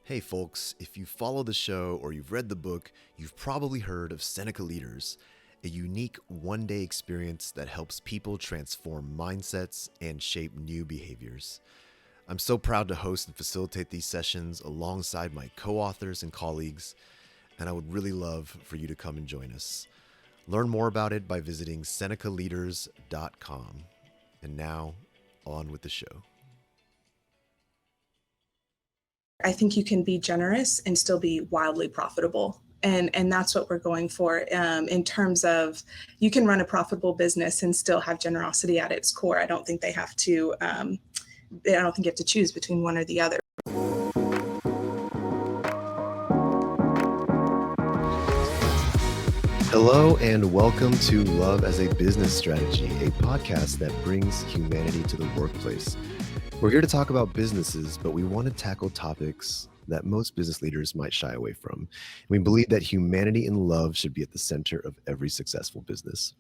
Hey folks, if you follow the show or you've read the book, you've probably heard of Seneca Leaders, a unique one-day experience that helps people transform mindsets and shape new behaviors. I'm so proud to host and facilitate these sessions alongside my co-authors and colleagues, and I would really love for you to come and join us. Learn more about it by visiting senecaleaders.com. And now, on with the show. I think you can be generous and still be wildly profitable. And that's what we're going for in terms of you can run a profitable business and still have generosity at its core. I don't think they have to, I don't think you have to choose between one or the other. Hello and welcome to Love as a Business Strategy, a podcast that brings humanity to the workplace. We're here to talk about businesses, but we want to tackle topics that most business leaders might shy away from. We believe that humanity and love should be at the center of every successful business.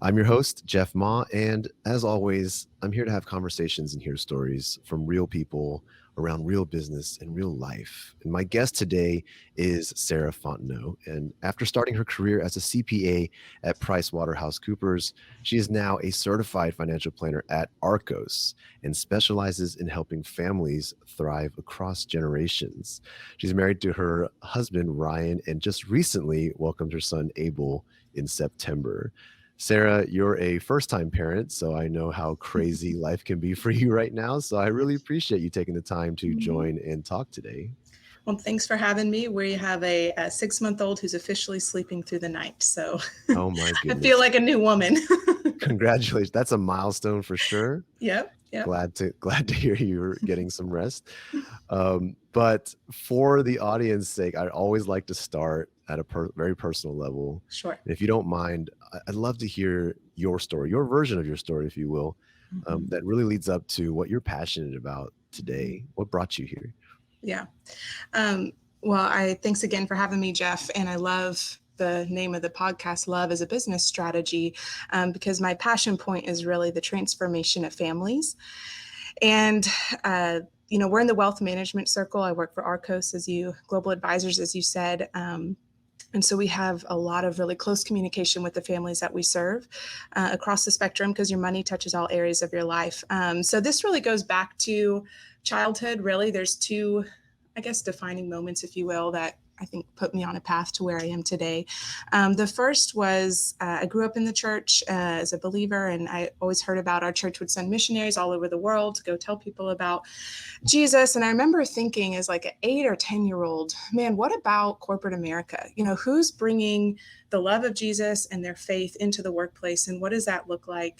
I'm your host, Jeff Ma, and as always, I'm here to have conversations and hear stories from real people around real business and real life. And my guest today is Sarah Fontenot. And after starting her career as a CPA at PricewaterhouseCoopers, she is now a certified financial planner at Arcos and specializes in helping families thrive across generations. She's married to her husband, Ryan, and just recently welcomed her son, Abel, in September. Sarah, you're a first-time parent, so I know how crazy life can be for you right now. So I really appreciate you taking the time to join and talk today. Well, thanks for having me. We have a 6-month-old who's officially sleeping through the night. So Oh my I goodness. feel like a new woman. Congratulations. That's a milestone for sure. Yep. Glad to hear you're getting some rest. But for the audience's sake, I always like to start at a very personal level. Sure. And if you don't mind, I'd love to hear your story, your version of your story, if you will, that really leads up to what you're passionate about today. What brought you here? Yeah. Well, thanks again for having me, Jeff. And I love the name of the podcast, Love as a Business Strategy, because my passion point is really the transformation of families. And, we're in the wealth management circle. I work for Arcos global advisors, as you said. And so we have a lot of really close communication with the families that we serve across the spectrum, because your money touches all areas of your life. So this really goes back to childhood. Really, there's two, defining moments, if you will, that I think put me on a path to where I am today. The first was I grew up in the church as a believer, and I always heard about our church would send missionaries all over the world to go tell people about Jesus. And I remember thinking as like an 8 or 10-year-old, man, what about corporate America? Who's bringing the love of Jesus and their faith into the workplace? And what does that look like?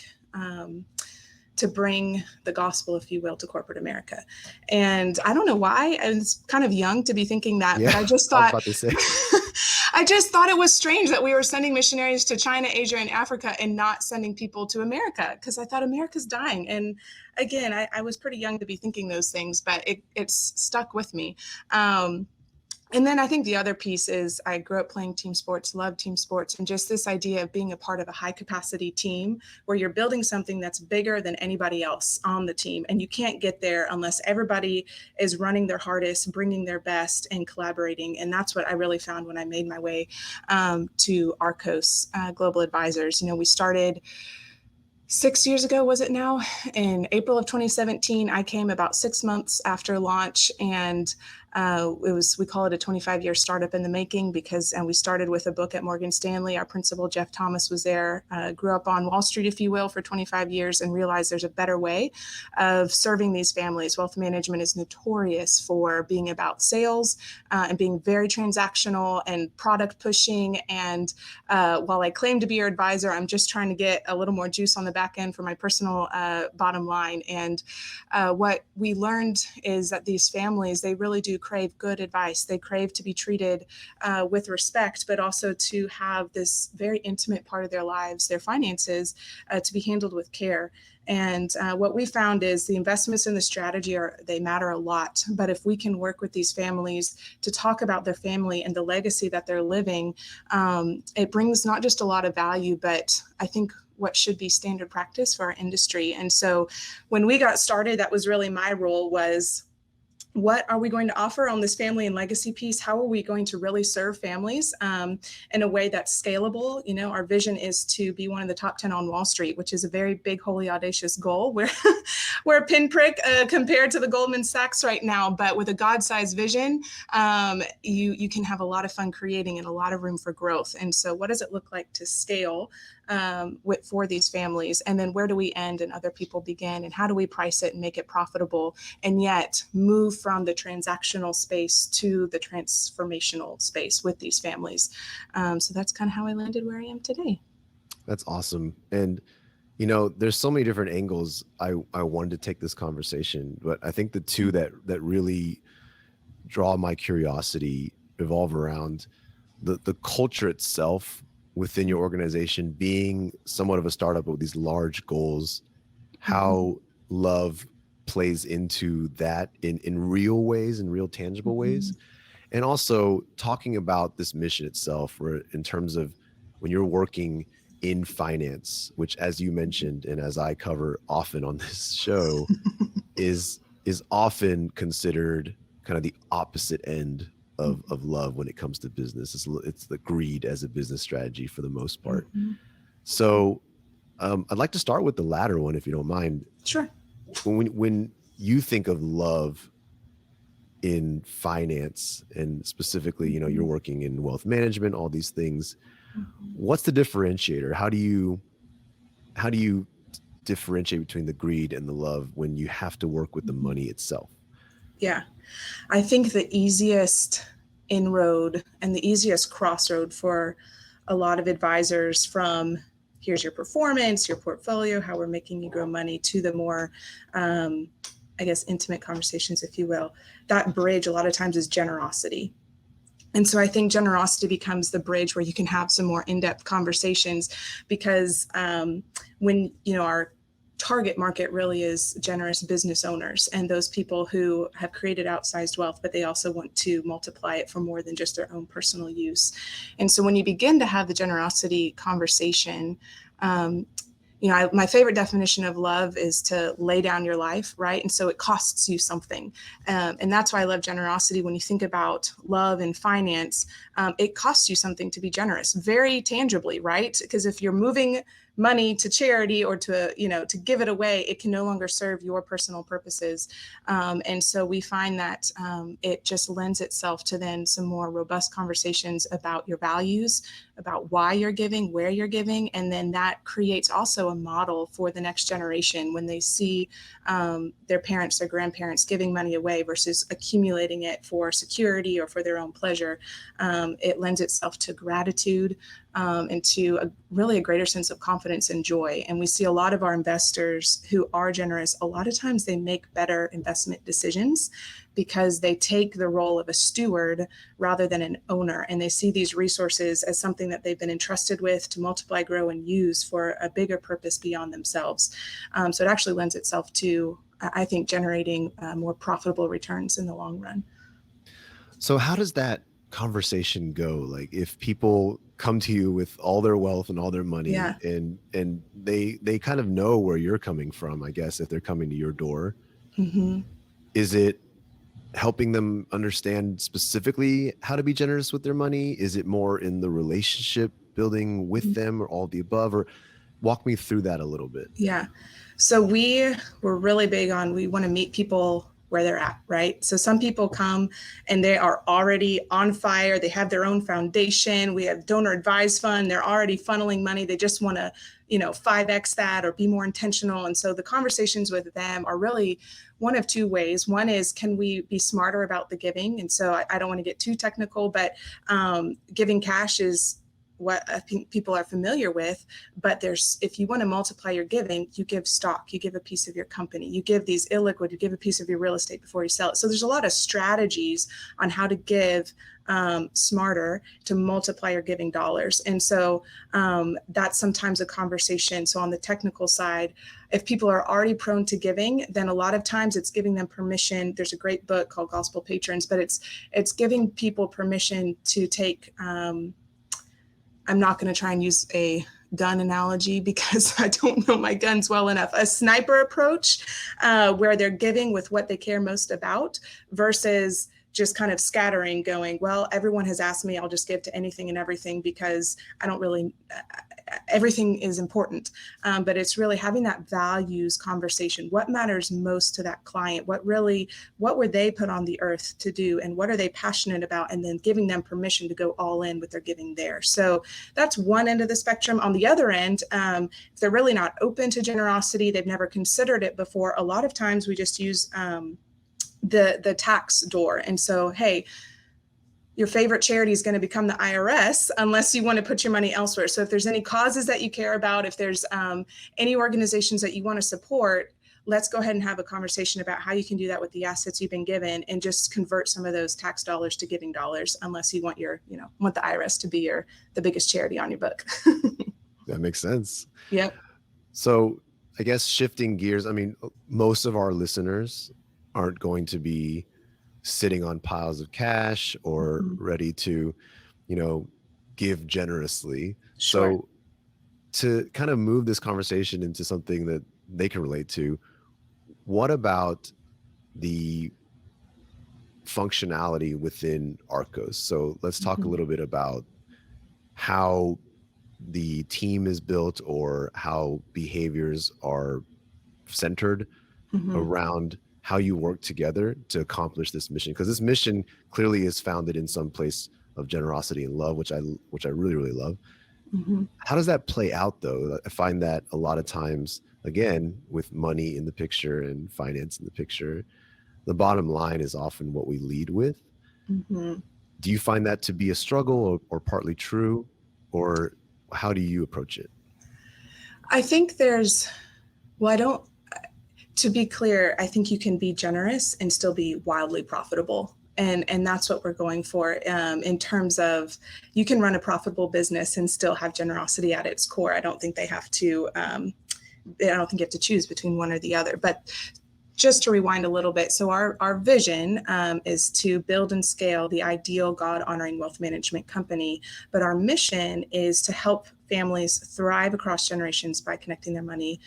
To bring the gospel, if you will, to corporate America. And I don't know why, I was kind of young to be thinking that, but I just thought, I just thought it was strange that we were sending missionaries to China, Asia, and Africa and not sending people to America, because I thought America's dying. And again, I was pretty young to be thinking those things, but it's stuck with me. And then I think the other piece is I grew up playing team sports, loved team sports, and just this idea of being a part of a high capacity team where you're building something that's bigger than anybody else on the team. And you can't get there unless everybody is running their hardest, bringing their best, and collaborating. And that's what I really found when I made my way to Arcos Global Advisors. We started 6 years ago, was it now? In April of 2017, I came about 6 months after launch, and we call it a 25-year startup in the making, because we started with a book at Morgan Stanley. Our principal, Jeff Thomas, was there, grew up on Wall Street, if you will, for 25 years, and realized there's a better way of serving these families. Wealth management is notorious for being about sales and being very transactional and product pushing. And while I claim to be your advisor, I'm just trying to get a little more juice on the back end for my personal bottom line. And what we learned is that these families, they really do crave good advice. They crave to be treated with respect, but also to have this very intimate part of their lives, their finances, to be handled with care. And what we found is the investments in the strategy they matter a lot. But if we can work with these families to talk about their family and the legacy that they're living, it brings not just a lot of value, but I think what should be standard practice for our industry. And so when we got started, that was really my role, was what are we going to offer on this family and legacy piece? How are we going to really serve families in a way that's scalable? Our vision is to be one of the top 10 on Wall Street, which is a very big, holy, audacious goal. We're a pinprick compared to the Goldman Sachs right now, but with a God-sized vision, you can have a lot of fun creating and a lot of room for growth. And so what does it look like to scale for these families? And then where do we end and other people begin? And how do we price it and make it profitable and yet move from the transactional space to the transformational space with these families? So that's kind of how I landed where I am today. That's awesome. And there's so many different angles I wanted to take this conversation, but I think the two that really draw my curiosity revolve around the culture itself within your organization being somewhat of a startup with these large goals, how love plays into that in real ways, in real tangible ways. And also talking about this mission itself, where in terms of when you're working in finance, which as you mentioned, and as I cover often on this show, is often considered kind of the opposite end of love when it comes to business. It's the greed as a business strategy for the most part. So I'd like to start with the latter one, if you don't mind. Sure. When you think of love in finance, and specifically, you're working in wealth management, all these things, what's the differentiator? How do you differentiate between the greed and the love when you have to work with the money itself? Yeah, I think the easiest inroad and the easiest crossroad for a lot of advisors, from here's your performance, your portfolio, how we're making you grow money, to the more, intimate conversations, if you will, that bridge a lot of times is generosity. And so I think generosity becomes the bridge where you can have some more in-depth conversations, because when, our target market really is generous business owners and those people who have created outsized wealth, but they also want to multiply it for more than just their own personal use. And so when you begin to have the generosity conversation, my favorite definition of love is to lay down your life, right? And so it costs you something. And that's why I love generosity. When you think about love and finance, it costs you something to be generous, very tangibly, right? Because if you're moving money to charity or to give it away, it can no longer serve your personal purposes. And so we find that it just lends itself to then some more robust conversations about your values, about why you're giving, where you're giving. And then that creates also a model for the next generation when they see their parents, their grandparents giving money away versus accumulating it for security or for their own pleasure. It lends itself to gratitude and to really a greater sense of confidence and joy. And we see a lot of our investors who are generous, a lot of times they make better investment decisions because they take the role of a steward rather than an owner. And they see these resources as something that they've been entrusted with to multiply, grow, and use for a bigger purpose beyond themselves. So it actually lends itself to, I think, generating more profitable returns in the long run. So how does that conversation go? Like, if people come to you with all their wealth and all their money, and they kind of know where you're coming from, I guess, if they're coming to your door, is it helping them understand specifically how to be generous with their money? Is it more in the relationship building with them, or all of the above? Or walk me through that a little bit. Yeah. So we're really big on, we want to meet people where they're at, right? So some people come and they are already on fire. They have their own foundation. We have donor advised fund. They're already funneling money. They just want to, 5X that or be more intentional. And so the conversations with them are really one of two ways. One is, can we be smarter about the giving? And so I don't want to get too technical, but giving cash is what I think people are familiar with, but if you want to multiply your giving, you give stock, you give a piece of your company, you give these illiquid, you give a piece of your real estate before you sell it. So there's a lot of strategies on how to give smarter to multiply your giving dollars. And so that's sometimes a conversation. So on the technical side, if people are already prone to giving, then a lot of times it's giving them permission. There's a great book called Gospel Patrons, but it's giving people permission to take, I'm not going to try and use a gun analogy because I don't know my guns well enough. A sniper approach where they're giving with what they care most about versus just kind of scattering, going, well, everyone has asked me, I'll just give to anything and everything because I don't really, everything is important. But it's really having that values conversation. What matters most to that client? What were they put on the earth to do? And what are they passionate about? And then giving them permission to go all in with their giving there. So that's one end of the spectrum. On the other end, if they're really not open to generosity, they've never considered it before, a lot of times we just use the tax door. And so, hey, your favorite charity is going to become the IRS unless you want to put your money elsewhere. So if there's any causes that you care about, if there's any organizations that you want to support, let's go ahead and have a conversation about how you can do that with the assets you've been given and just convert some of those tax dollars to giving dollars, unless you want want the IRS to be the biggest charity on your book. That makes sense. Yep. So I guess shifting gears, I mean, most of our listeners aren't going to be sitting on piles of cash or ready to, give generously. Sure. So to kind of move this conversation into something that they can relate to, what about the functionality within Arcos? So let's talk a little bit about how the team is built or how behaviors are centered around how you work together to accomplish this mission, because this mission clearly is founded in some place of generosity and love, which I really, really love. How does that play out though? I find that a lot of times, again, with money in the picture and finance in the picture, the bottom line is often what we lead with. Do you find that to be a struggle or partly true, or how do you approach it? I think to be clear, I think you can be generous and still be wildly profitable. And that's what we're going for in terms of you can run a profitable business and still have generosity at its core. I don't think they have to, I don't think you have to choose between one or the other. But just to rewind a little bit, so our vision is to build and scale the ideal God-honoring wealth management company. But our mission is to help families thrive across generations by connecting their money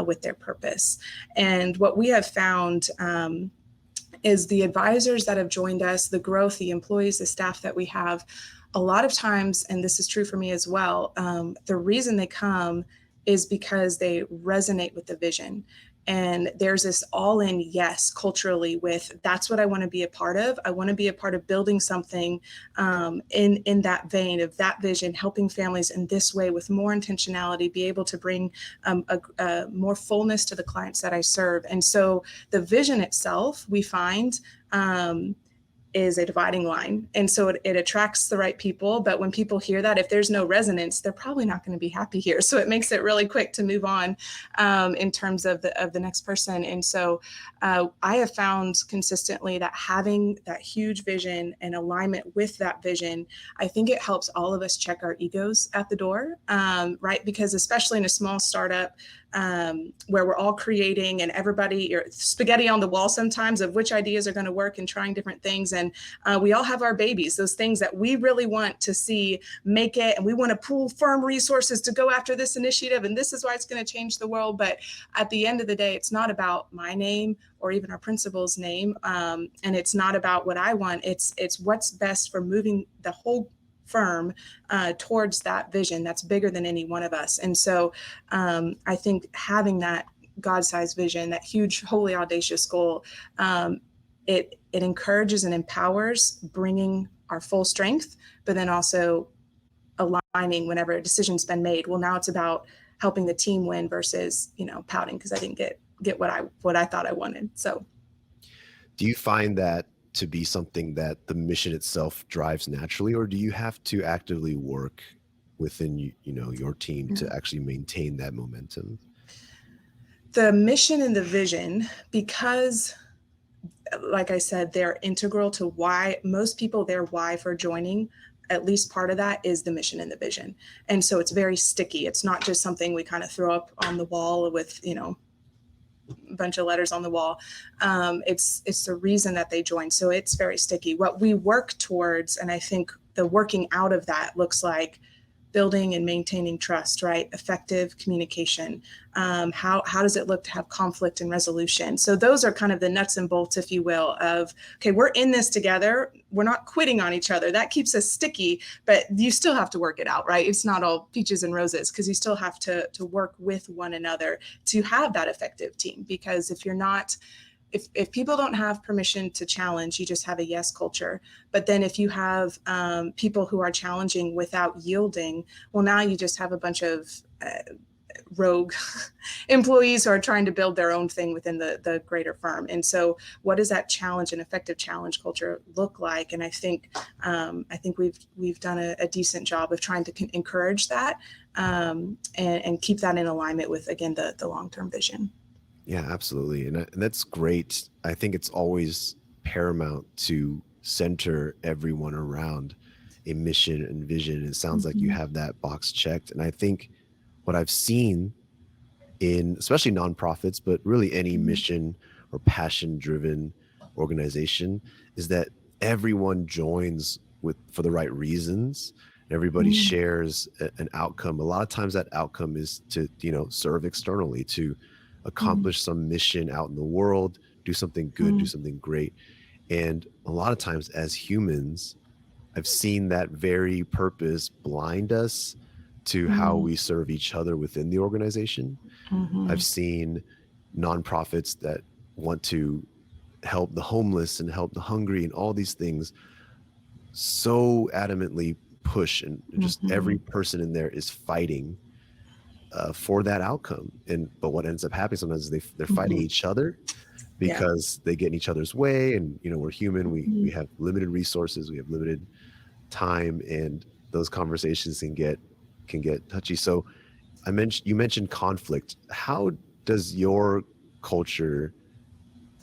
with their purpose. And what we have found is the advisors that have joined us, the growth, the employees, the staff that we have, a lot of times, and this is true for me as well, the reason they come is because they resonate with the vision. And there's this all-in yes culturally with that's what I want to be a part of. I want to be a part of building something in that vein of that vision, helping families in this way with more intentionality, be able to bring a more fullness to the clients that I serve. And so the vision itself, we find, is a dividing line. And so it attracts the right people. But when people hear that, if there's no resonance, they're probably not going to be happy here. So it makes it really quick to move on in terms of the next person. And so I have found consistently that having that huge vision and alignment with that vision, I think it helps all of us check our egos at the door, right? Because especially in a small startup, where we're all creating and everybody, spaghetti on the wall sometimes of which ideas are going to work and trying different things. And we all have our babies, those things that we really want to see make it. And we want to pool firm resources to go after this initiative. And this is why it's going to change the world. But at the end of the day, it's not about my name or even our principal's name. And it's not about what I want. It's what's best for moving the whole firm towards that vision that's bigger than any one of us. And so I think having that God-sized vision, that huge, holy, audacious goal, it encourages and empowers bringing our full strength, but then also aligning whenever a decision's been made. Well, now it's about helping the team win versus, pouting because I didn't get what I thought I wanted. So do you find that to be something that the mission itself drives naturally, or do you have to actively work within your team to actually maintain that momentum? The mission and the vision, because like I said, they're integral to why most people, their why for joining, at least part of that is the mission and the vision. And so it's very sticky. It's not just something we kind of throw up on the wall with, a bunch of letters on the wall. It's the reason that they joined. So it's very sticky. What we work towards, and I think the working out of that looks like building and maintaining trust, right? Effective communication. How does it look to have conflict and resolution? So those are kind of the nuts and bolts, if you will, of, okay, we're in this together. We're not quitting on each other. That keeps us sticky, but you still have to work it out, right? It's not all peaches and roses, because you still have to work with one another to have that effective team. Because if you're not, if people don't have permission to challenge, you just have a yes culture. But then if you have people who are challenging without yielding, well, now you just have a bunch of rogue employees who are trying to build their own thing within the greater firm. And so what does that challenge and effective challenge culture look like? And I think we've done a decent job of trying to encourage that, and keep that in alignment with, again, the long-term vision. Yeah, absolutely. And that's great. I think it's always paramount to center everyone around a mission and vision. It sounds like you Mm-hmm. have that box checked. And I think what I've seen in especially nonprofits, but really any mission or passion driven organization, is that everyone joins with for the right reasons. Everybody Mm-hmm. shares an outcome. A lot of times that outcome is to, serve externally, to accomplish some mission out in the world, do something good, do Mm-hmm. something great. And a lot of times as humans, I've seen that very purpose blind us to how we serve each other within the organization. Mm-hmm. I've seen nonprofits that want to help the homeless and help the hungry and all these things so adamantly push, and just Mm-hmm. every person in there is fighting for that outcome. But what ends up happening sometimes is they're fighting Mm-hmm. each other Yeah. because they get in each other's way. And we're human. We Mm-hmm. have limited resources. We have limited time, and those conversations can get touchy. So you mentioned conflict. How does your culture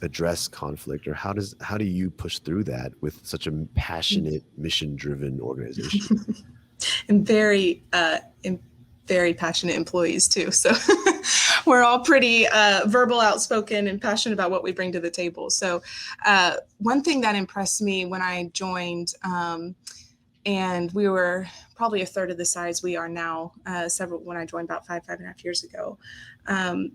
address conflict, or how do you push through that with such a passionate, mission driven organization? And very passionate employees too. So we're all pretty verbal, outspoken, and passionate about what we bring to the table. So one thing that impressed me when I joined, and we were probably a third of the size we are now, when I joined about five and a half years ago. Um,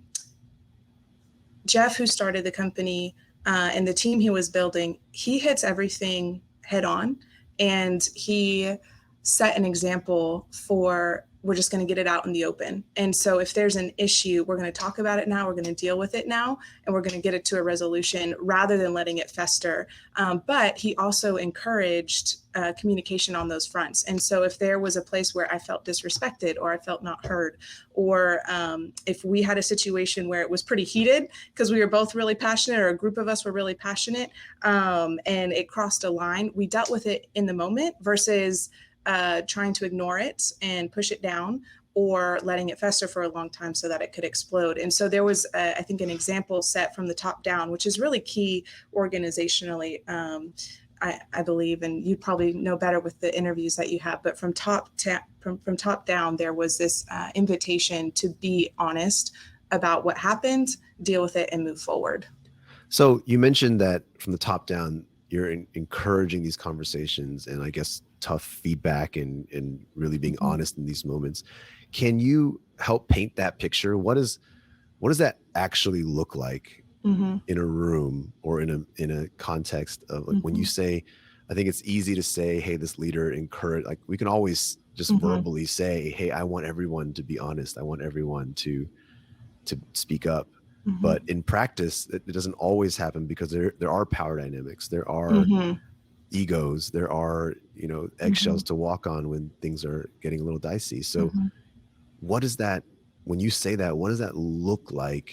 Jeff, who started the company, and the team he was building, he hits everything head on, and he set an example for, we're just going to get it out in the open. And so if there's an issue, we're going to talk about it now, we're going to deal with it now, and we're going to get it to a resolution rather than letting it fester. But he also encouraged communication on those fronts. And so if there was a place where I felt disrespected, or I felt not heard, or if we had a situation where it was pretty heated because we were both really passionate, or a group of us were really passionate, and it crossed a line, we dealt with it in the moment versus trying to ignore it and push it down, or letting it fester for a long time so that it could explode. And so there was, I think, an example set from the top down, which is really key organizationally. I believe, and you probably know better with the interviews that you have, but from top down, there was this invitation to be honest about what happened, deal with it, and move forward. So you mentioned that from the top down, you're encouraging these conversations, and I guess tough feedback, and really being Mm-hmm. honest in these moments. Can you help paint that picture? What does that actually look like Mm-hmm. in a room, or in a context of, like, when you Mm-hmm. say, I think it's easy to say, hey, this leader encourage, like, we can always just Mm-hmm. verbally say, hey, I want everyone to be honest. I want everyone to speak up. Mm-hmm. But in practice, it doesn't always happen, because there are power dynamics, there are Mm-hmm. egos, there are Mm-hmm. eggshells to walk on when things are getting a little dicey. So Mm-hmm. what is that, when you say that, what does that look like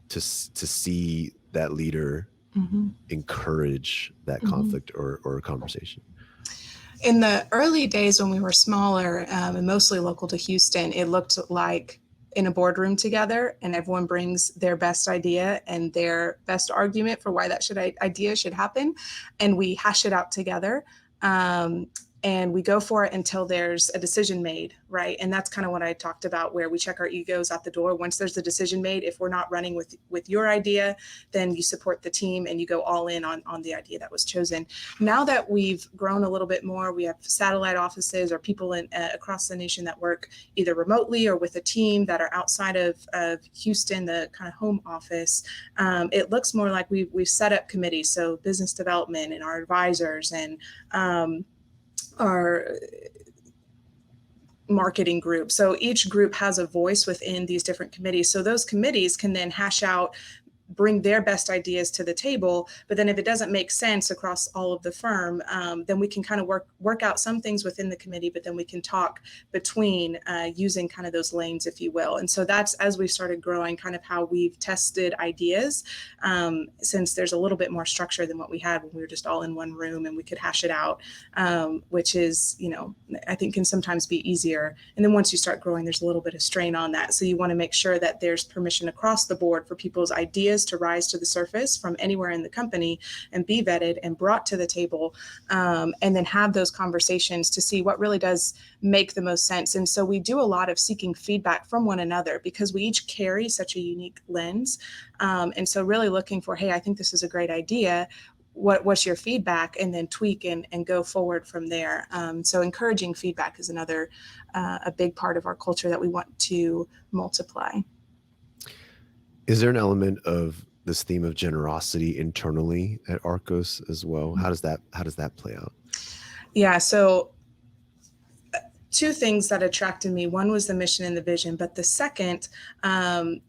to see that leader Mm-hmm. encourage that Mm-hmm. conflict, or a conversation? In the early days when we were smaller, and mostly local to Houston, it looked like in a boardroom together, and everyone brings their best idea and their best argument for why that idea should happen, and we hash it out together. and we go for it until there's a decision made, right? And that's kind of what I talked about, where we check our egos at the door. Once there's a decision made, if we're not running with your idea, then you support the team and you go all in on the idea that was chosen. Now that we've grown a little bit more, we have satellite offices or people in across the nation that work either remotely or with a team that are outside of Houston, the kind of home office. It looks more like we've set up committees, so business development and our advisors and our marketing group. So each group has a voice within these different committees. So those committees can then hash out, bring their best ideas to the table. But then if it doesn't make sense across all of the firm, then we can kind of work out some things within the committee, but then we can talk between using kind of those lanes, if you will. And so that's, as we started growing, kind of how we've tested ideas, since there's a little bit more structure than what we had when we were just all in one room and we could hash it out, which is, I think can sometimes be easier. And then once you start growing, there's a little bit of strain on that. So you want to make sure that there's permission across the board for people's ideas to rise to the surface from anywhere in the company and be vetted and brought to the table, and then have those conversations to see what really does make the most sense. And so we do a lot of seeking feedback from one another because we each carry such a unique lens. And so really looking for, hey, I think this is a great idea. What's your feedback? And then tweak and go forward from there. So encouraging feedback is another a big part of our culture that we want to multiply. Is there an element of this theme of generosity internally at Arcos as well? How does that play out? Yeah. So two things that attracted me. One was the mission and the vision, but the second,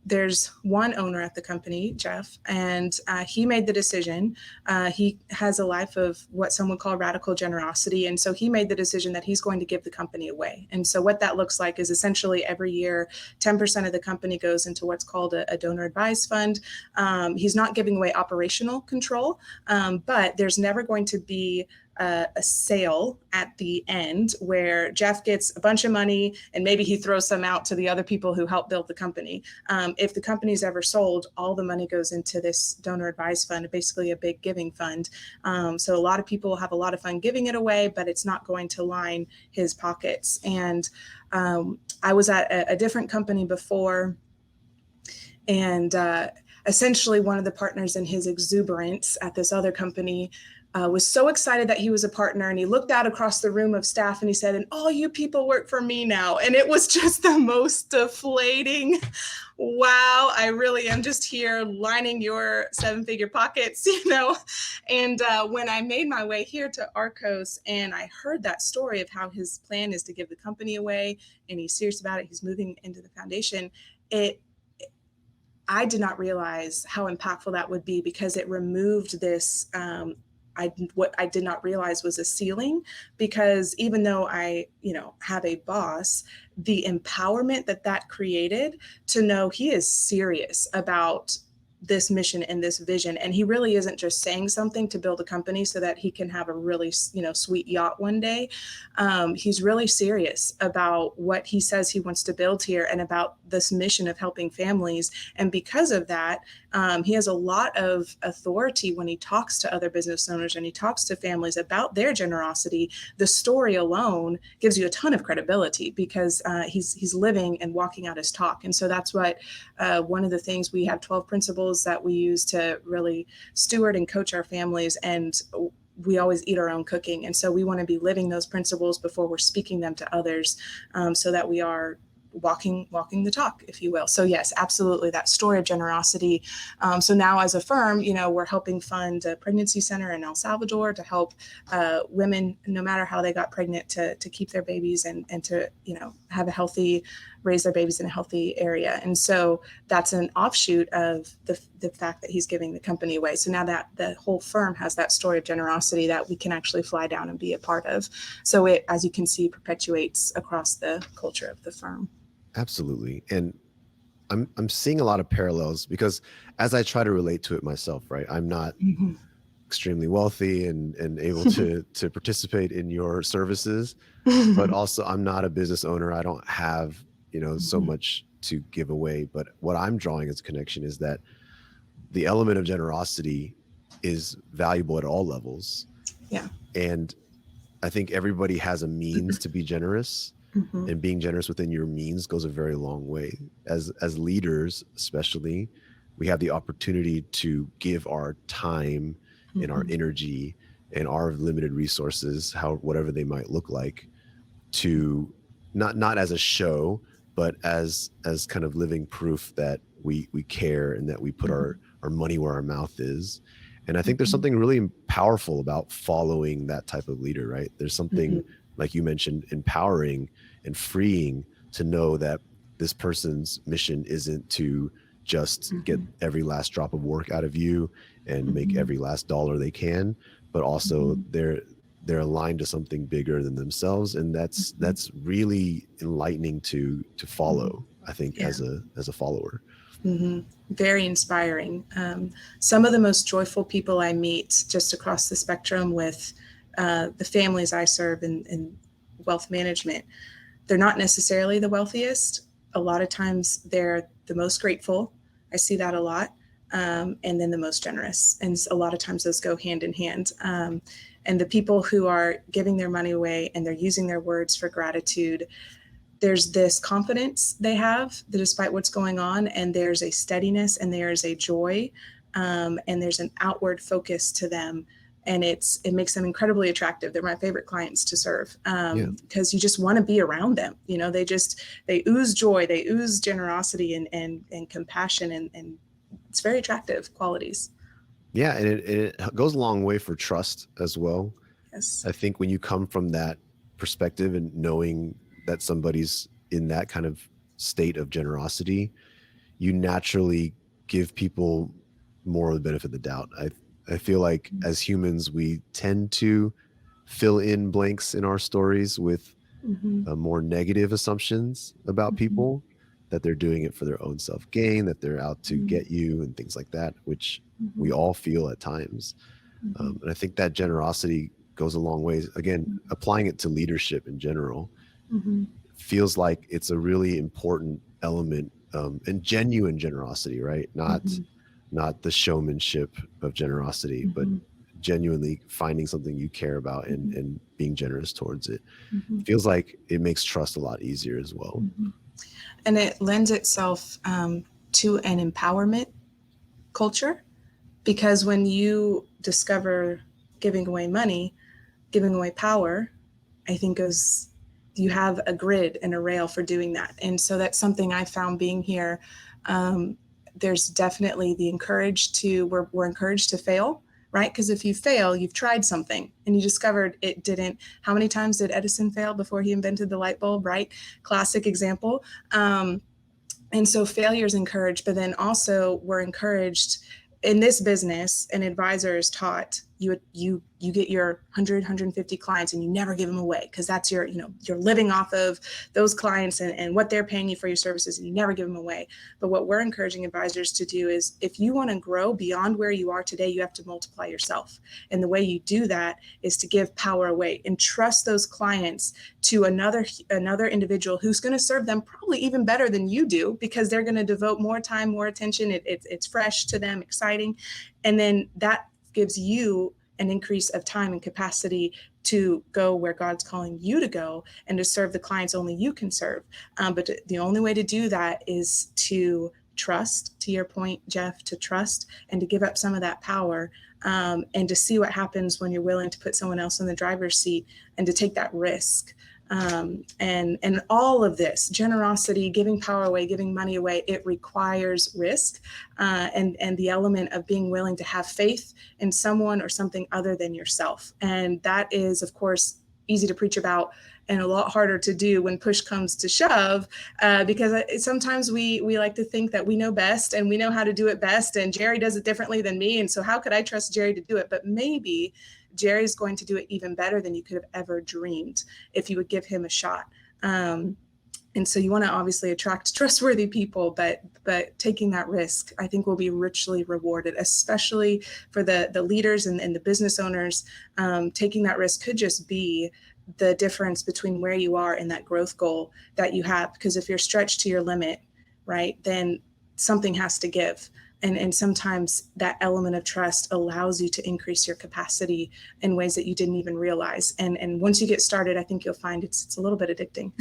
there's one owner at the company, Jeff, and he made the decision. He has a life of what some would call radical generosity. And so he made the decision that he's going to give the company away. And so what that looks like is essentially every year, 10% of the company goes into what's called a donor advised fund. He's not giving away operational control, but there's never going to be a sale at the end where Jeff gets a bunch of money and maybe he throws some out to the other people who helped build the company. If the company's ever sold, all the money goes into this donor advised fund, basically a big giving fund. So a lot of people have a lot of fun giving it away, but it's not going to line his pockets. And I was at a different company before, and essentially one of the partners in his exuberance at this other company was so excited that he was a partner, and he looked out across the room of staff and he said, and all you people work for me now. And it was just the most deflating, wow, I really am just here lining your 7-figure pockets, And when I made my way here to Arcos and I heard that story of how his plan is to give the company away and he's serious about it, he's moving into the foundation, I did not realize how impactful that would be, because it removed this what I did not realize was a ceiling, because even though I, have a boss, the empowerment that created to know he is serious about this mission and this vision. And he really isn't just saying something to build a company so that he can have a really, sweet yacht one day. He's really serious about what he says he wants to build here and about this mission of helping families. And because of that, he has a lot of authority when he talks to other business owners and he talks to families about their generosity. The story alone gives you a ton of credibility because he's living and walking out his talk. And so that's what one of the things, we have 12 principles that we use to really steward and coach our families, and we always eat our own cooking. And so we want to be living those principles before we're speaking them to others, so that we are walking the talk, if you will. So yes, absolutely, that story of generosity. So now as a firm, we're helping fund a pregnancy center in El Salvador to help women, no matter how they got pregnant, to keep their babies and to, have raise their babies in a healthy area. And so that's an offshoot of the fact that he's giving the company away. So now that the whole firm has that story of generosity that we can actually fly down and be a part of. So it, as you can see, perpetuates across the culture of the firm. Absolutely. And I'm seeing a lot of parallels, because as I try to relate to it myself, right, I'm not extremely wealthy and able to participate in your services, but also I'm not a business owner. I don't have, so much to give away. But what I'm drawing as a connection is that the element of generosity is valuable at all levels. Yeah. And I think everybody has a means to be generous, Mhm, and being generous within your means goes a very long way. As leaders, especially, we have the opportunity to give our time and our mhm, energy and our limited resources, how whatever they might look like, to not as a show, but as kind of living proof that we care and that we put mhm, our money where our mouth is. And I think there's mhm, something really powerful about following that type of leader, right? There's something, mhm, like you mentioned, empowering and freeing to know that this person's mission isn't to just get mhm, every last drop of work out of you and make mhm, every last dollar they can, but also mhm, they're aligned to something bigger than themselves, and mhm, that's really enlightening to mhm. follow, I think, Yeah. as a follower. Very inspiring. Some of the most joyful people I meet just across the spectrum with the families I serve in wealth management, they're not necessarily the wealthiest. A lot of times they're the most grateful. I see that a lot. And then the most generous. And a lot of times those go hand in hand. And the people who are giving their money away and they're using their words for gratitude, there's this confidence they have that despite what's going on, and there's a steadiness and there's a joy, and there's an outward focus to them, and it makes them incredibly attractive. They're my favorite clients to serve, Yeah. because you just want to be around them. They ooze joy, they ooze generosity and compassion, and it's very attractive qualities. Yeah, and it goes a long way for trust as well. Yes. I think when you come from that perspective and knowing that somebody's in that kind of state of generosity, you naturally give people more of the benefit of the doubt. I feel like as humans, we tend to fill in blanks in our stories with Mm-hmm. more negative assumptions about Mm-hmm. people, that they're doing it for their own self gain, that they're out to Mm-hmm. get you, and things like that, which we Mm-hmm. all feel at times. And I think that generosity goes a long ways. Again, applying it to leadership in general Mm-hmm. feels like it's a really important element, and genuine generosity, right? Mm-hmm. Not the showmanship of generosity, but Mm-hmm. genuinely finding something you care about Mm-hmm. and being generous towards it. Mm-hmm. Feels like it makes trust a lot easier as well. Mm-hmm. And it lends itself to an empowerment culture, because when you discover giving away money, giving away power, I think is you have a grid and a rail for doing that. And so that's something I found being here. Um, there's definitely the encouraged to we're encouraged to fail, right? Because if you fail, you've tried something and you discovered it didn't. How many times did Edison fail before he invented the light bulb, right? Classic example. And so failure is encouraged, but then also we're encouraged in this business. An advisor is taught you get your 100 clients and you never give them away, because that's you're living off of those clients and what they're paying you for your services, and you never give them away. But what we're encouraging advisors to do is, if you want to grow beyond where you are today, you have to multiply yourself, and the way you do that is to give power away and trust those clients to another individual who's going to serve them probably even better than you do, because they're going to devote more time, more attention. It's fresh to them, exciting, and then that gives you an increase of time and capacity to go where God's calling you to go and to serve the clients only you can serve. But the only way to do that is to trust, to your point, Jeff, to trust and to give up some of that power, and to see what happens when you're willing to put someone else in the driver's seat and to take that risk. And all of this generosity, giving power away, giving money away, it requires risk, and the element of being willing to have faith in someone or something other than yourself. And that is, of course, easy to preach about and a lot harder to do when push comes to shove, because sometimes we like to think that we know best and we know how to do it best, and Jerry does it differently than me, and so how could I trust Jerry to do it? But maybe Jerry's going to do it even better than you could have ever dreamed if you would give him a shot. And so you want to obviously attract trustworthy people, but taking that risk, I think, will be richly rewarded, especially for the leaders and the business owners. Taking that risk could just be the difference between where you are and that growth goal that you have. Because if you're stretched to your limit, right, then something has to give. And sometimes that element of trust allows you to increase your capacity in ways that you didn't even realize. And once you get started, I think you'll find it's a little bit addicting.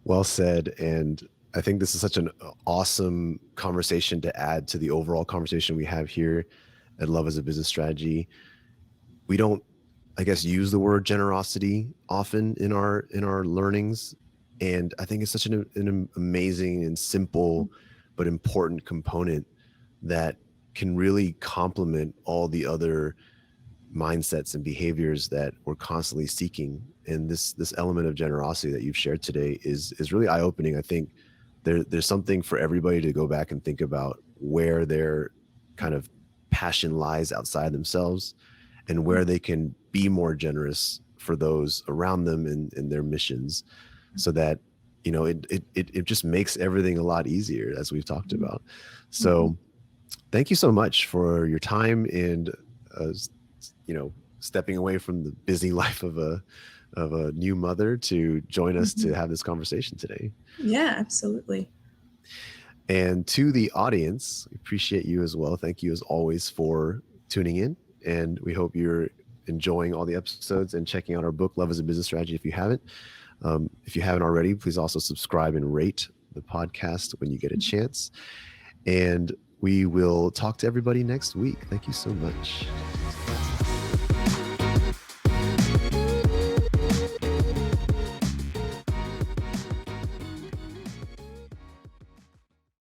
Well said. And I think this is such an awesome conversation to add to the overall conversation we have here at Love as a Business Strategy. We don't, I guess, use the word generosity often in our learnings, and I think it's such an amazing and simple but important component that can really complement all the other mindsets and behaviors that we're constantly seeking. And this element of generosity that you've shared today is really eye-opening. I think there's something for everybody to go back and think about where their kind of passion lies outside themselves and where they can be more generous for those around them in their missions, so that it just makes everything a lot easier, as we've talked about. Mhm. So thank you so much for your time and uh, stepping away from the busy life of a new mother to join us to Mhm. have this conversation today. Yeah, absolutely. And to the audience, we appreciate you as well. Thank you as always for tuning in. And we hope you're enjoying all the episodes and checking out our book, Love as a Business Strategy, if you haven't. If you haven't already, please also subscribe and rate the podcast when you get a chance. And we will talk to everybody next week. Thank you so much.